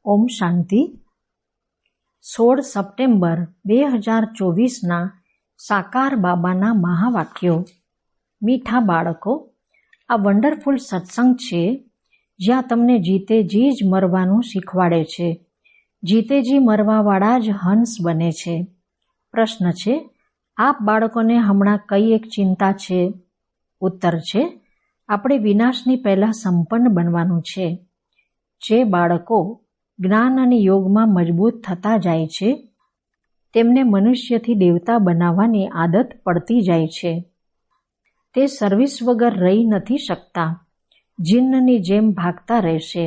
ઓમ શાંતિ. 16 September 2024ના સાકાર બાબાના મહાવાક્યો. મીઠા બાળકો, આ વન્ડરફુલ સત્સંગ છે જ્યાં તમને જીતે જી જ મરવાનું શીખવાડે છે. જીતે જી મરવાવાળા જ હંસ બને છે. પ્રશ્ન છે, આપ બાળકોને હમણાં કઈ એક ચિંતા છે? ઉત્તર છે, આપણે વિનાશની પહેલા સંપન્ન બનવાનું છે. જે બાળકો જ્ઞાન અને યોગમાં મજબૂત થતા જાય છે તેમને મનુષ્યથી દેવતા બનાવવાની આદત પડતી જાય છે. તે સર્વિસ વગર રહી નથી શકતા. જિન્નની જેમ ભાગતા રહેશે.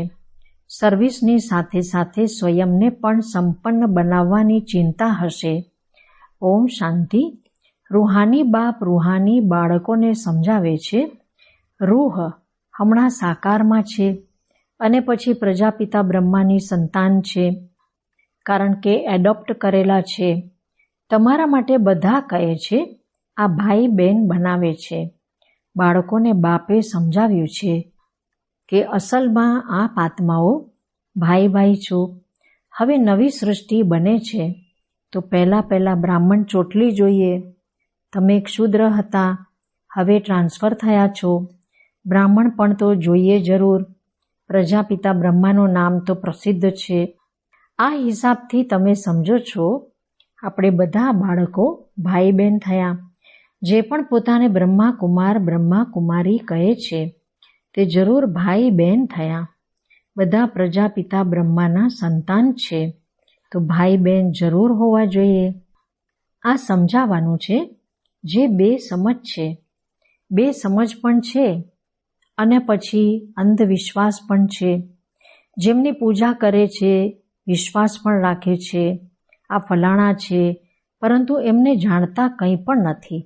સર્વિસની સાથે સાથે સ્વયંને પણ સંપન્ન બનાવવાની ચિંતા હશે. ઓમ શાંતિ. રૂહાની બાપ રૂહાની બાળકોને સમજાવે છે, રૂહ હમણાં સાકારમાં છે અને પછી પ્રજાપિતા બ્રહ્માની સંતાન છે, કારણ કે એડોપ્ટ કરેલા છે. તમારા માટે બધા કહે છે આ ભાઈ બહેન બનાવે છે. બાળકોને બાપે સમજાવ્યું છે કે અસલમાં આ આત્માઓ ભાઈ ભાઈ છો. હવે નવી સૃષ્ટિ બને છે તો પહેલા બ્રાહ્મણ ચોટલી જોઈએ. તમે ક્ષુદ્ર હતા, હવે ટ્રાન્સફર થયા છો. બ્રાહ્મણ પણ તો જોઈએ જરૂર. પ્રજાપિતા બ્રહ્માનું નામ તો પ્રસિદ્ધ છે. આ હિસાબથી તમે સમજો છો આપણે બધા બાળકો ભાઈ બહેન થયા. જે પણ પોતાને બ્રહ્મા કુમાર બ્રહ્મા કુમારી કહે છે તે જરૂર ભાઈ બહેન થયા. બધા પ્રજાપિતા બ્રહ્માના સંતાન છે તો ભાઈ બહેન જરૂર હોવા જોઈએ. આ સમજાવવાનું છે જે બે સમજ છે. બે સમજ પણ છે અને પછી અંધવિશ્વાસ પણ છે. જેમની પૂજા કરે છે, વિશ્વાસ પણ રાખે છે આ ફલાણા છે, પરંતુ એમને જાણતા કંઈ પણ નથી.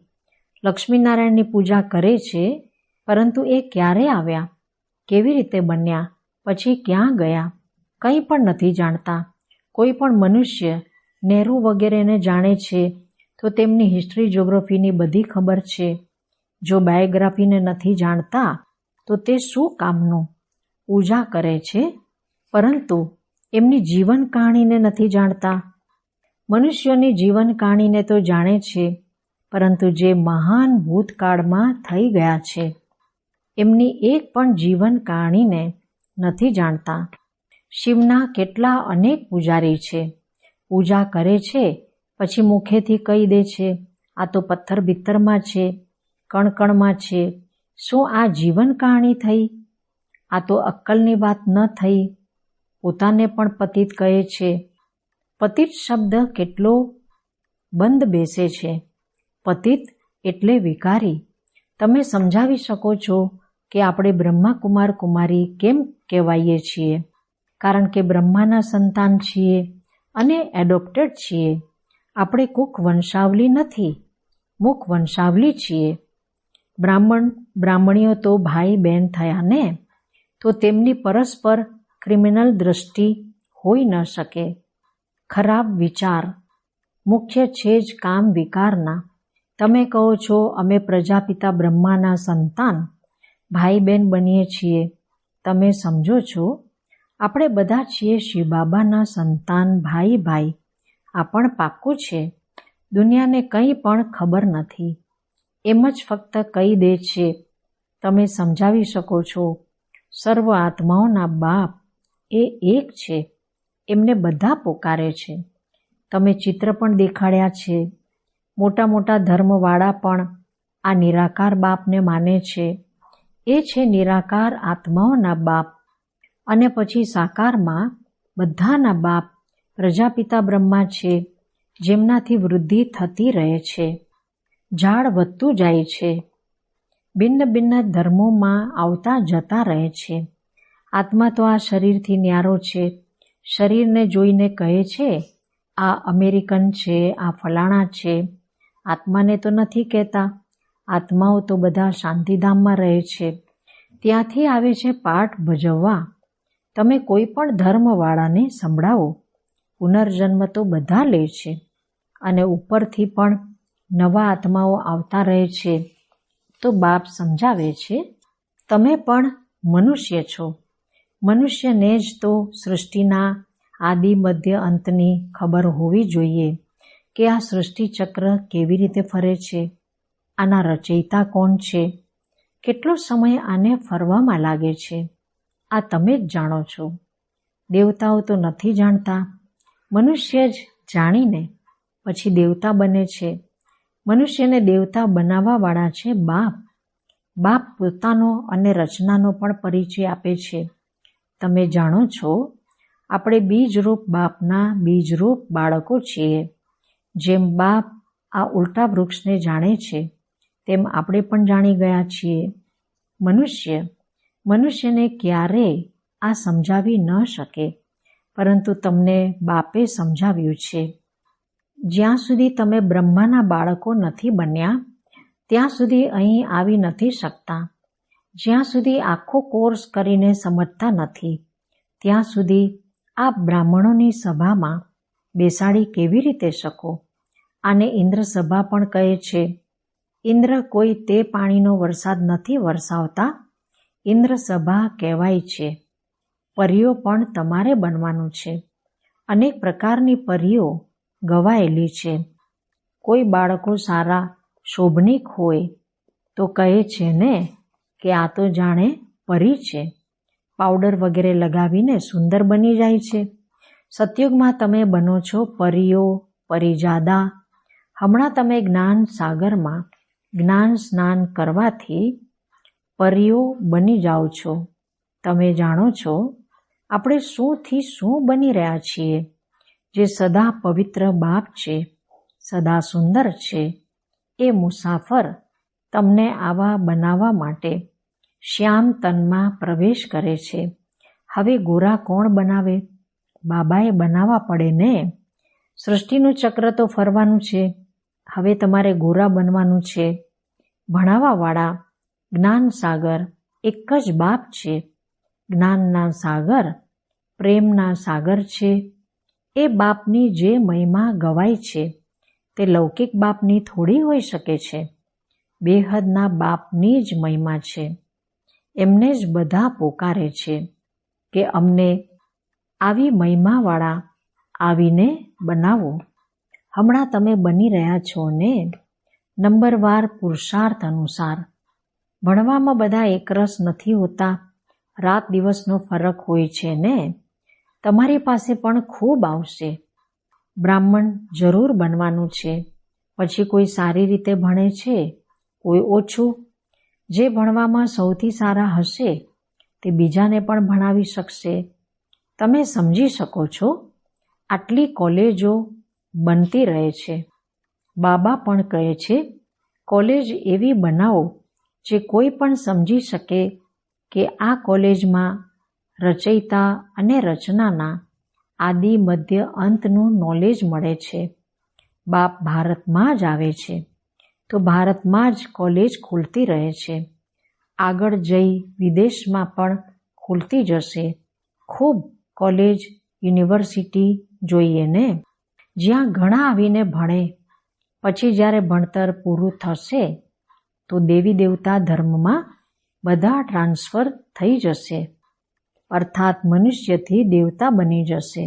લક્ષ્મીનારાયણની પૂજા કરે છે પરંતુ એ ક્યારે આવ્યા, કેવી રીતે બન્યા, પછી ક્યાં ગયા, કંઈ પણ નથી જાણતા. કોઈ પણ મનુષ્ય નહેરુ વગેરેને જાણે છે તો તેમની હિસ્ટ્રી જ્યોગ્રાફીની બધી ખબર છે. જો બાયોગ્રાફીને નથી જાણતા તો તે શું કામનું? પૂજા કરે છે પરંતુ એમની જીવન કહાણીને નથી જાણતા. મનુષ્યોની જીવન કહાણીને તો જાણે છે પરંતુ જે મહાન ભૂતકાળમાં થઈ ગયા છે એમની એક પણ જીવન કહાણીને નથી જાણતા. શિવના કેટલા અનેક પૂજારી છે. પૂજા કરે છે પછી મુખેથી કહી દે છે આ તો પથ્થર ભીતરમાં છે, કણકણમાં છે. શું આ જીવન કહાણી થઈ? આ તો અક્કલની વાત ન થઈ. પોતાને પણ પતિત કહે છે. પતિત શબ્દ કેટલો બંધ બેસે છે. પતિત એટલે વિકારી. તમે સમજાવી શકો છો કે આપણે બ્રહ્મા કુમાર કુમારી કેમ કહેવાઈએ છીએ? કારણ કે બ્રહ્માના સંતાન છીએ અને એડોપ્ટેડ છીએ. આપણે કુક વંશાવલી નથી, મુખ વંશાવલી છીએ. બ્રાહ્મણીઓ તો ભાઈ બહેન થયા ને, તો તેમની પરસ્પર ક્રિમિનલ દ્રષ્ટિ હોઈ ન શકે. ખરાબ વિચાર મુખ્ય છે જ કામ વિકારના. તમે કહો છો અમે પ્રજાપિતા બ્રહ્માના સંતાન ભાઈ બહેન બનીએ છીએ. તમે સમજો છો આપણે બધા છીએ શિવ બાબાના સંતાન ભાઈ ભાઈ. આ પણ પાક્કું છે. દુનિયાને કંઈ પણ ખબર નથી. એમ જ ફક્ત કહી દે છે. તમે સમજાવી શકો છો સર્વ આત્માઓના બાપ એ એક છે. એમને બધા પોકારે છે. તમે ચિત્ર પણ દેખાડ્યા છે. મોટા મોટા ધર્મવાળા પણ આ નિરાકાર બાપને માને છે. એ છે નિરાકાર આત્માઓના બાપ. અને પછી સાકારમાં બધાના બાપ પ્રજાપિતા બ્રહ્મા છે, જેમનાથી વૃદ્ધિ થતી રહે છે. ઝાડ વધતું જાય છે. ભિન્ન ભિન્ન ધર્મોમાં આવતા જતા રહે છે. આત્મા તો આ શરીરથી ન્યારો છે. શરીરને જોઈને કહે છે આ અમેરિકન છે, આ ફલાણા છે. આત્માને તો નથી કહેતા. આત્માઓ તો બધા શાંતિધામમાં રહે છે. ત્યાંથી આવે છે પાઠ ભજવવા. તમે કોઈ પણ ધર્મવાળાને સંભળાવો, પુનર્જન્મ તો બધા લે છે અને ઉપરથી પણ નવા આત્માઓ આવતા રહે છે. તો બાપ સમજાવે છે તમે પણ મનુષ્ય છો. મનુષ્યને જ તો સૃષ્ટિના આદિ મધ્ય અંતની ખબર હોવી જોઈએ કે આ સૃષ્ટિચક્ર કેવી રીતે ફરે છે, આના રચયિતા કોણ છે, કેટલો સમય આને ફરવામાં લાગે છે, આ તમે જ જાણો છો. દેવતાઓ તો નથી જાણતા. મનુષ્ય જ જાણીને પછી દેવતા બને છે. મનુષ્યને દેવતા બનાવવાવાળા છે બાપ. બાપ પોતાનો અને રચનાનો પણ પરિચય આપે છે. તમે જાણો છો, આપણે બીજરૂપ બાપના બીજરૂપ બાળકો છીએ. જેમ બાપ આ ઉલટા વૃક્ષને જાણે છે, તેમ આપણે પણ જાણી ગયા છીએ. મનુષ્યને ક્યારેય આ સમજાવી ન શકે, પરંતુ તમને બાપે સમજાવ્યું છે. જ્યાં સુધી તમે બ્રહ્માના બાળકો નથી બન્યા, ત્યાં સુધી અહીં આવી નથી શકતા. જ્યાં સુધી આખો કોર્સ કરીને સમજતા નથી, ત્યાં સુધી આપ બ્રાહ્મણોની સભામાં બેસાડી કેવી રીતે શકો? આને ઇન્દ્ર સભા પણ કહે છે. ઇન્દ્ર કોઈ તે પાણીનો વરસાદ નથી વરસાવતા, ઇન્દ્ર સભા કહેવાય છે. પરીઓ પણ તમારે બનવાનું છે. અનેક પ્રકારની પરીઓ ગવાયેલી છે. કોઈ બાળકો સારા શોભનિક હોય તો કહે છે ને કે આ તો જાણે પરી છે. પાવડર વગેરે લગાવીને સુંદર બની જાય છે. સતયુગમાં તમે બનો છો પરીઓ, પરિજાદા. હમણાં તમે જ્ઞાન સાગરમાં જ્ઞાન સ્નાન કરવાથી પરીઓ બની જાઓ છો. તમે જાણો છો, આપણે શુંથી શું બની રહ્યા છીએ. જે સદા પવિત્ર બાપ છે, સદા સુંદર છે, એ મુસાફર તમને આવા બનાવવા માટે શ્યામ તનમાં પ્રવેશ કરે છે. હવે ગોરા કોણ બનાવે? બાબાએ બનાવવા પડે ને. સૃષ્ટિનું ચક્ર તો ફરવાનું છે. હવે તમારે ગોરા બનવાનું છે. ભણાવવાવાળા જ્ઞાન સાગર એક જ બાપ છે. જ્ઞાનના સાગર પ્રેમના સાગર છે. એ બાપની જે મહિમા ગવાય છે તે લૌકિક બાપની થોડી હોઈ શકે છે. બેહદના બાપની જ મહિમા છે. એમને જ બધા પોકારે છે કે અમને આવી મહિમાવાળા આવીને બનાવો. હમણાં તમે બની રહ્યા છો ને, નંબરવાર પુરુષાર્થ અનુસાર. ભણવામાં બધા એકરસ નથી હોતા. રાત દિવસનો ફરક હોય છે ને. તમારી પાસે પણ ખૂબ આવશે. બ્રાહ્મણ જરૂર બનવાનું છે. પછી કોઈ સારી રીતે ભણે છે, કોઈ ઓછું. જે ભણવામાં સૌથી સારા હશે તે બીજાને પણ ભણાવી શકશે. તમે સમજી શકો છો, આટલી કોલેજો બનતી રહે છે. બાબા પણ કહે છે, કોલેજ એવી બનાવો જે કોઈ પણ સમજી શકે કે આ કોલેજમાં રચયિતા અને રચનાના આદિ મધ્ય અંતનું નોલેજ મળે છે. બાપ ભારતમાં જ આવે છે તો ભારતમાં જ કોલેજ ખુલતી રહે છે. આગળ જઈ વિદેશમાં પણ ખુલતી જશે. ખૂબ કોલેજ, યુનિવર્સિટી જોઈએ ને, જ્યાં ઘણા આવીને ભણે. પછી જ્યારે ભણતર પૂરું થશે તો દેવી દેવતા ધર્મમાં બધા ટ્રાન્સફર થઈ જશે, અર્થાત મનુષ્યથી દેવતા બની જશે.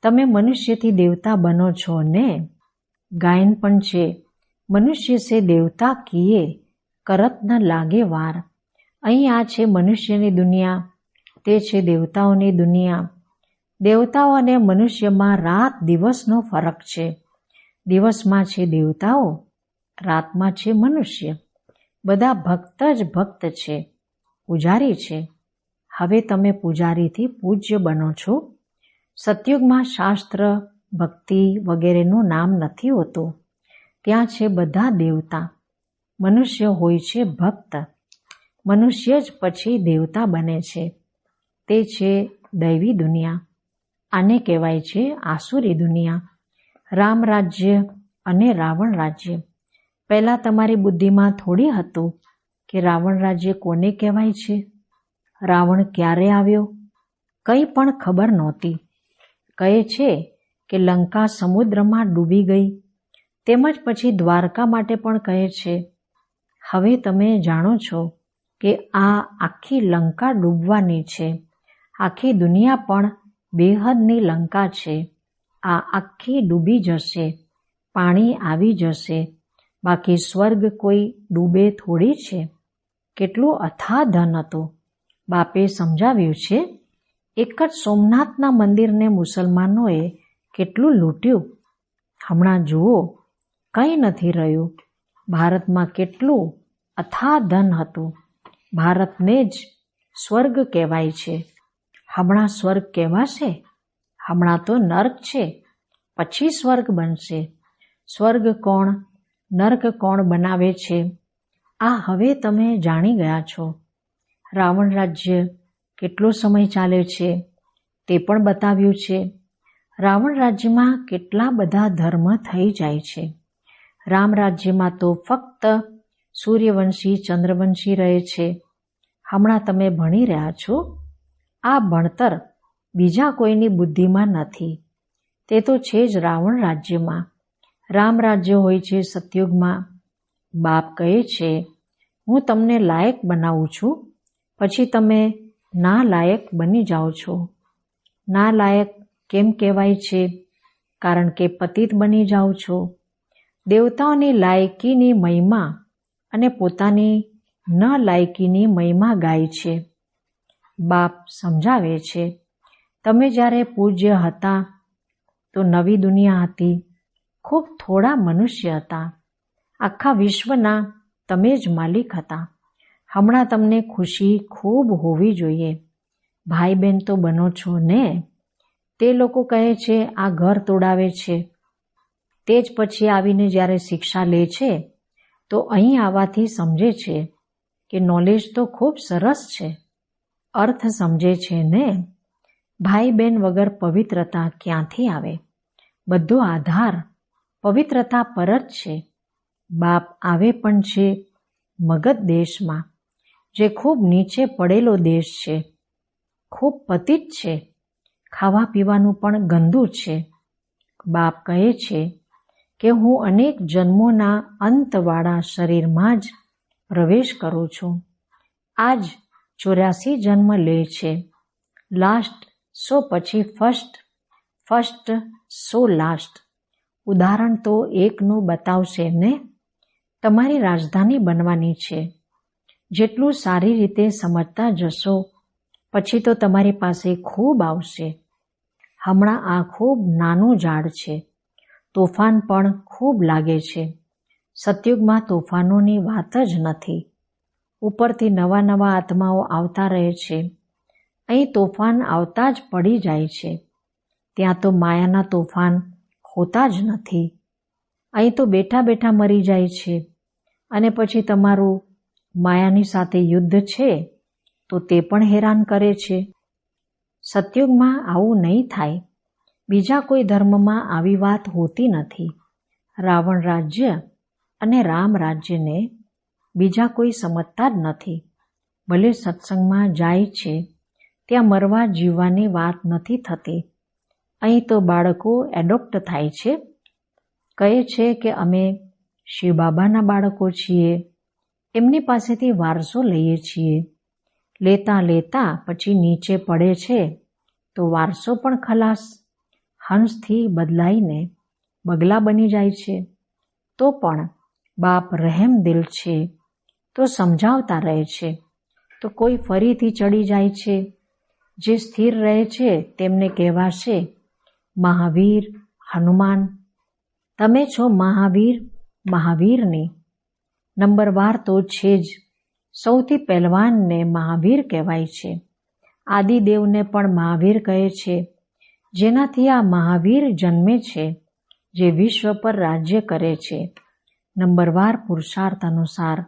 તમે મનુષ્યથી દેવતા બનો છો ને. ગાયન પણ છે, મનુષ્ય સે દેવતા કિએ કરત ન લાગે વાર. અહીં આ છે મનુષ્યની દુનિયા, તે છે દેવતાઓની દુનિયા. દેવતાઓ અને મનુષ્યમાં રાત દિવસનો ફરક છે. દિવસમાં છે દેવતાઓ, રાતમાં છે મનુષ્ય. બધા ભક્ત જ ભક્ત છે, પૂજારી છે. હવે તમે પૂજારીથી પૂજ્ય બનો છો. સતયુગમાં શાસ્ત્ર, ભક્તિ વગેરેનું નામ નથી હોતું. ત્યાં છે બધા દેવતા. મનુષ્ય હોય છે ભક્ત. મનુષ્ય જ પછી દેવતા બને છે. તે છે દૈવી દુનિયા. આને કહેવાય છે આસુરી દુનિયા. રામ રાજ્ય અને રાવણ રાજ્ય. પહેલાં તમારી બુદ્ધિમાં થોડી હતું કે રાવણ રાજ્ય કોને કહેવાય છે. રાવણ ક્યારે આવ્યો? કંઈ પણ ખબર નહોતી. કહે છે કે લંકા સમુદ્રમાં ડૂબી ગઈ. તેમજ પછી દ્વારકા માટે પણ કહે છે. હવે તમે જાણો છો કે આ આખી લંકા ડૂબવાની છે. આખી દુનિયા પણ બેહદની લંકા છે. આ આખી ડૂબી જશે, પાણી આવી જશે, બાકી સ્વર્ગ કોઈ ડૂબે થોડી છે. કેટલું અથાગ ધન હતું. બાપે સમજાવ્યું છે, એક જ સોમનાથના મંદિરને મુસલમાનોએ કેટલું લૂંટ્યું. હમણાં જુઓ, કંઈ નથી રહ્યું. ભારતમાં કેટલું અથાગ ધન હતું. ભારતને જ સ્વર્ગ કહેવાય છે. હમણાં સ્વર્ગ કહેવાશે? હમણાં તો નર્ક છે, પછી સ્વર્ગ બનશે. સ્વર્ગ કોણ, નર્ક કોણ બનાવે છે, આ હવે તમે જાણી ગયા છો. રાવણ રાજ્ય કેટલો સમય ચાલે છે તે પણ બતાવ્યું છે. રાવણ રાજ્યમાં કેટલા બધા ધર્મ થઈ જાય છે. રામ રાજ્યમાં તો ફક્ત સૂર્યવંશી, ચંદ્રવંશી રહે છે. હમણાં તમે ભણી રહ્યા છો. આ ભણતર બીજા કોઈની બુદ્ધિમાં નથી. તે તો છે જ રાવણ રાજ્યમાં. રામ રાજ્ય હોય છે સતયુગમાં. બાપ કહે છે, હું તમને લાયક બનાવું છું, પછી તમે ના લાયક બની જાઓ છો. ના લાયક કેમ કહેવાય છે? કારણ કે પતિત બની જાઓ છો. દેવતાઓની લાયકીની મહિમા અને પોતાની ન લાયકીની મહિમા ગાય છે. બાપ સમજાવે છે, તમે જ્યારે પૂજ્ય હતા તો નવી દુનિયા હતી. ખૂબ થોડા મનુષ્ય હતા. આખા વિશ્વના તમે જ માલિક હતા. હમણાં તમને ખુશી ખૂબ હોવી જોઈએ. ભાઈ બહેન તો બનો છો ને. તે લોકો કહે છે આ ઘર તોડાવે છે. તે જ પછી આવીને જ્યારે શિક્ષા લે છે તો અહીં આવવાથી સમજે છે કે નોલેજ તો ખૂબ સરસ છે. અર્થ સમજે છે ને. ભાઈ બહેન વગર પવિત્રતા ક્યાંથી આવે? બધો આધાર પવિત્રતા પર જ છે. બાપ આવે પણ છે મગધ દેશમાં, જે ખૂબ નીચે પડેલો દેશ છે, ખૂબ પતિત છે. ખાવા પીવાનું પણ ગંદુ છે. બાપ કહે છે કે હું અનેક જન્મોના અંતવાળા શરીરમાં જ પ્રવેશ કરું છું. આજ 84 જન્મ લે છે. લાસ્ટ સો પછી ફર્સ્ટ, ફર્સ્ટ સો લાસ્ટ. ઉદાહરણ તો એકનું બતાવશે ને. તમારી રાજધાની બનવાની છે. જેટલું સારી રીતે સમજતા જશો પછી તો તમારી પાસે ખૂબ આવશે. હમણાં આ ખૂબ નાનું ઝાડ છે. તોફાન પણ ખૂબ લાગે છે. સતયુગમાં તોફાનોની વાત જ નથી. ઉપરથી નવા નવા આત્માઓ આવતા રહે છે. અહીં તોફાન આવતા જ પડી જાય છે. ત્યાં તો માયાના તોફાન હોતા જ નથી. અહીં તો બેઠા બેઠા મરી જાય છે. અને પછી તમારું માયાની સાથે યુદ્ધ છે તો તે પણ હેરાન કરે છે. સતયુગમાં આવું નહીં થાય. બીજા કોઈ ધર્મમાં આવી વાત હોતી નથી. રાવણ રાજ્ય અને રામ રાજ્યને બીજા કોઈ સમજતા જ નથી. ભલે સત્સંગમાં જાય છે, ત્યાં મરવા જીવવાની વાત નથી થતી. અહીં તો બાળકો એડોપ્ટ થાય છે. કહે છે કે અમે શિવ બાબાના બાળકો છીએ. એમની પાસેથી વારસો લઈએ છીએ. લેતા લેતા પછી નીચે પડે છે તો વારસો પણ ખલાસ. હંસથી બદલાઈને બગલા બની જાય છે. તો પણ બાપ રહેમ દિલ છે તો સમજાવતા રહે છે. તો કોઈ ફરીથી ચડી જાય છે. જે સ્થિર રહે છે તેમને કહેવાશે મહાવીર, હનુમાન. તમે છો મહાવીર, મહાવીરની. નંબરવાર તો છે જ. સૌથી પહેલવાનને મહાવીર કહેવાય છે. આદિદેવને પણ મહાવીર કહે છે. જેનાથી આ મહાવીર જન્મે છે, જે વિશ્વ પર રાજ્ય કરે છે. નંબરવાર પુરુષાર્થ અનુસાર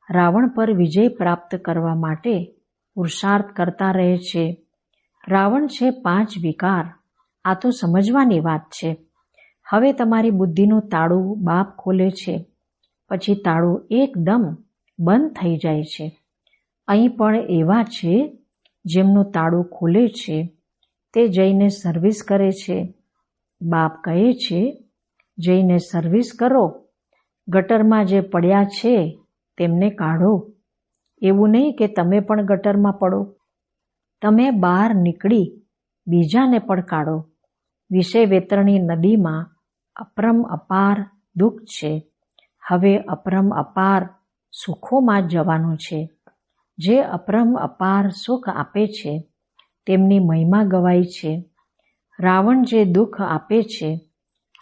રાવણ પર વિજય પ્રાપ્ત કરવા માટે પુરુષાર્થ કરતા રહે છે. રાવણ છે 5 વિકાર. આ તો સમજવાની વાત છે. હવે તમારી બુદ્ધિનું તાળું બાપ ખોલે છે. પછી તાળું એકદમ બંધ થઈ જાય છે. અહીં પણ એવા છે જેમનું તાળું ખુલે છે તે જઈને સર્વિસ કરે છે. બાપ કહે છે જઈને સર્વિસ કરો. ગટરમાં જે પડ્યા છે તેમને કાઢો. એવું નહીં કે તમે પણ ગટરમાં પડો. તમે બહાર નીકળી બીજાને પડકારો. વિષય વેતરણી નદીમાં અપરમ અપાર દુઃખ છે. હવે અપરમ અપાર સુખોમાં જવાનું છે. જે અપરમ અપાર સુખ આપે છે તેમની મહિમા ગવાય છે. રાવણ જે દુઃખ આપે છે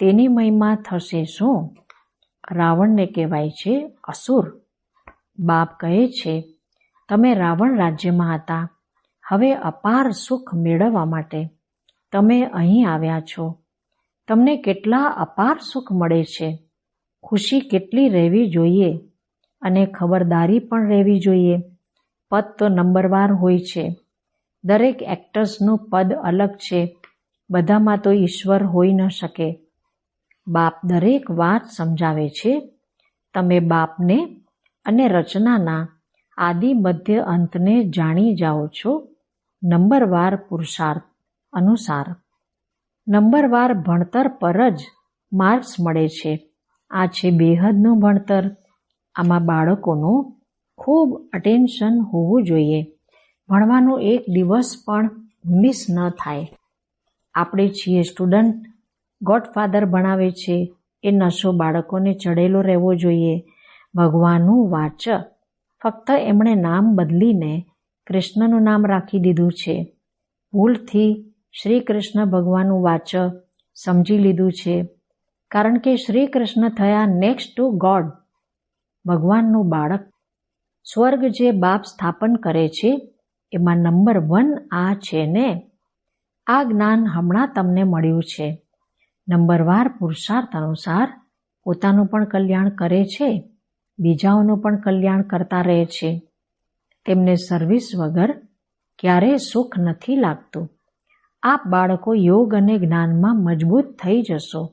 તેની મહિમા થશે શું? રાવણને કહેવાય છે અસુર. બાપ કહે છે, તમે રાવણ રાજ્યમાં હતા. હવે અપાર સુખ મેળવવા માટે તમે અહીં આવ્યા છો. તમને કેટલા અપાર સુખ મળે છે. ખુશી કેટલી રહેવી જોઈએ અને ખબરદારી પણ રહેવી જોઈએ. પદ તો નંબરવાર હોય છે. દરેક એક્ટર્સનું પદ અલગ છે. બધામાં તો ઈશ્વર હોઈ ન શકે. બાપ દરેક વાત સમજાવે છે. તમે બાપને અને રચનાના આદિ મધ્ય અંતને જાણી જાઓ છો. નંબરવાર પુરુષાર્થ અનુસાર નંબરવાર ભણતર પર જ માર્ક્સ મળે છે. આ છે બેહદનું ભણતર. આમાં બાળકોનું ખૂબ અટેન્શન હોવું જોઈએ. ભણવાનું એક દિવસ પણ મિસ ન થાય. આપણે છીએ સ્ટુડન્ટ. ગોડફાધર ભણાવે છે એ નશો બાળકોને ચડેલો રહેવો જોઈએ. ભગવાનનું વાચ. ફક્ત એમણે નામ બદલીને કૃષ્ણનું નામ રાખી દીધું છે. ભૂલથી શ્રી કૃષ્ણ ભગવાનનું વાચ સમજી લીધું છે. કારણ કે શ્રી કૃષ્ણ થયા નેક્સ્ટ ટુ ગોડ, ભગવાનનું બાળક. સ્વર્ગ જે બાપ સ્થાપન કરે છે એમાં નંબર 1 આ છે ને. આ જ્ઞાન હમણાં તમને મળ્યું છે. નંબરવાર પુરુષાર્થ અનુસાર પોતાનું પણ કલ્યાણ કરે છે, બીજાઓનું પણ કલ્યાણ કરતા રહે છે. તેમને સર્વિસ વગર ક્યારેય સુખ નથી લાગતું. આપ બાળકો યોગ અને જ્ઞાનમાં મજબૂત થઈ જશો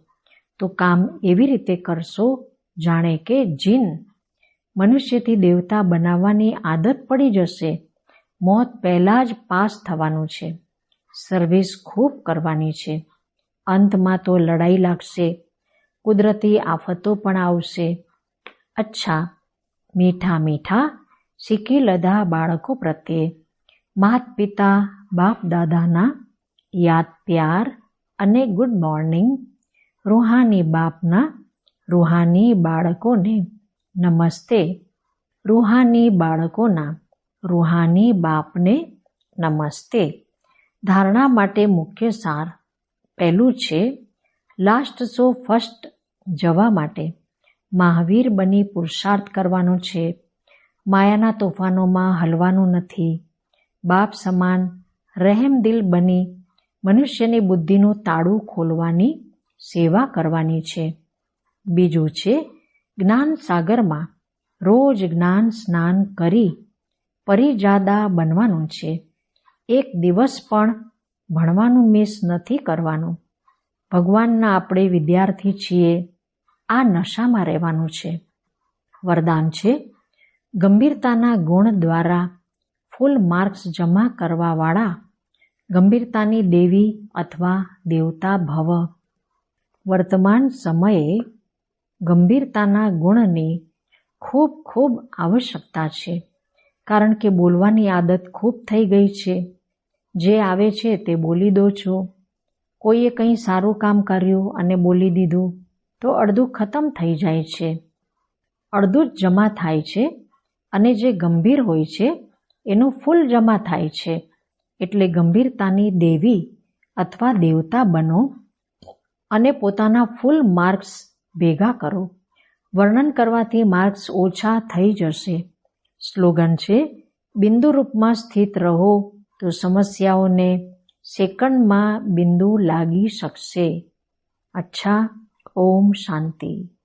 તો કામ એવી રીતે કરશો જાણે કે જીન. મનુષ્યથી દેવતા બનાવવાની આદત પડી જશે. મોત પહેલાં જ પાસ થવાનું છે. સર્વિસ ખૂબ કરવાની છે. અંતમાં તો લડાઈ લાગશે. કુદરતી આફતો પણ આવશે. અચ્છા, મીઠા મીઠા શીખી લીધા બાળકો પ્રત્યે માત પિતા બાપ દાદાના યાદ પ્યાર અને ગુડ મોર્નિંગ. રૂહાની બાપના રૂહાની બાળકોને નમસ્તે. રૂહાની બાળકોના રૂહાની બાપને નમસ્તે. ધારણા માટે મુખ્ય સાર પહેલું છે લાસ્ટ સો ફર્સ્ટ જવા માટે મહાવીર બની પુરુષાર્થ કરવાનો છે. માયાના તોફાનોમાં હલવાનું નથી. બાપ સમાન રહેમદિલ બની મનુષ્યની બુદ્ધિનું તાળું ખોલવાની સેવા કરવાની છે. બીજું છે જ્ઞાન સાગરમાં રોજ જ્ઞાન સ્નાન કરી પરિજાદા બનવાનું છે. એક દિવસ પણ ભણવાનું મિસ નથી કરવાનું. ભગવાનના આપણે વિદ્યાર્થી છીએ. આ નશામાં રહેવાનું છે. વરદાન છે ગંભીરતાના ગુણ દ્વારા ફૂલ માર્ક્સ જમા કરવાવાળા ગંભીરતાની દેવી અથવા દેવતા ભવ. વર્તમાન સમયે ગંભીરતાના ગુણની ખૂબ ખૂબ આવશ્યકતા છે. કારણ કે બોલવાની આદત ખૂબ થઈ ગઈ છે. જે આવે છે તે બોલી દો છો. કોઈએ કંઈ સારું કામ કર્યું અને બોલી દીધું તો અડધું ખતમ થઈ જાય છે. અડધું જ જમા થાય છે અને જે ગંભીર હોય છે એનું ફૂલ જમા થાય છે. એટલે ગંભીરતાની દેવી અથવા દેવતા બનો અને પોતાના ફૂલ માર્ક્સ ભેગા કરો. વર્ણન કરવાથી માર્ક્સ ઓછા થઈ જશે. સ્લોગન છે બિંદુ રૂપમાં સ્થિત રહો તો સમસ્યાઓને સેકન્ડમાં બિંદુ લાગી શકશે. અચ્છા, ઓમ શાંતિ.